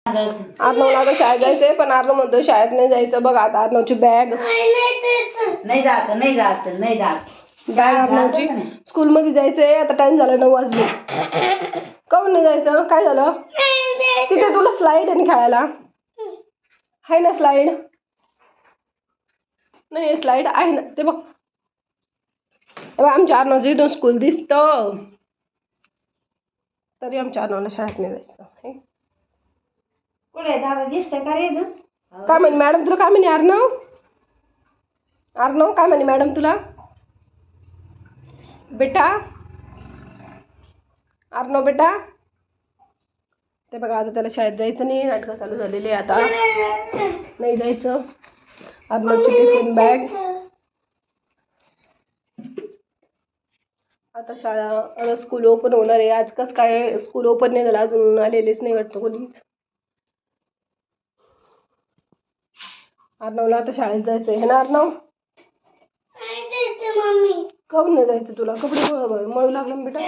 अर्णवला आता शाळेत जायचंय, पण अर्णव म्हणतो शाळेत नाही जायचं. बघ आता अर्णवची बॅग बॅग अर्णवची स्कूलमध्ये जायचंय. आता टाइम झाला 9 वाजले. काहून नाही जायचं? काय झालं? तिथे तुला स्लाईड आहे ना खेळायला, आहे ना स्लाईड? नाही स्लाईड आहे ना, ते बघ. आमच्या अर्णवचं इथून स्कूल दिसतं, तरी आमच्या अर्णवला शाळेत नाही जायचं. कुठे दादा दिसतंय का रे? काय म्हणे मॅडम तुला? काय म्हणे अर्णव? अर्णव काय म्हणे मॅडम तुला? बेटा अर्णव बेटा, ते बघा आता त्याला शाळेत जायचं नाही. नाटकं चालू झालेली आहे, आता नाही जायचं. अर्णवची टिफिन बॅग. आता शाळा, आता स्कूल ओपन होणार आहे. आज कसं काय स्कूल ओपन नाही झालं अजून? आलेलेच नाही वाटतं कोणीच. अर्णवला आता शाळेत जायचं आहे ना अर्णव? काहून नाही जायचं तुला? कपडे मळू लागलं बेटा.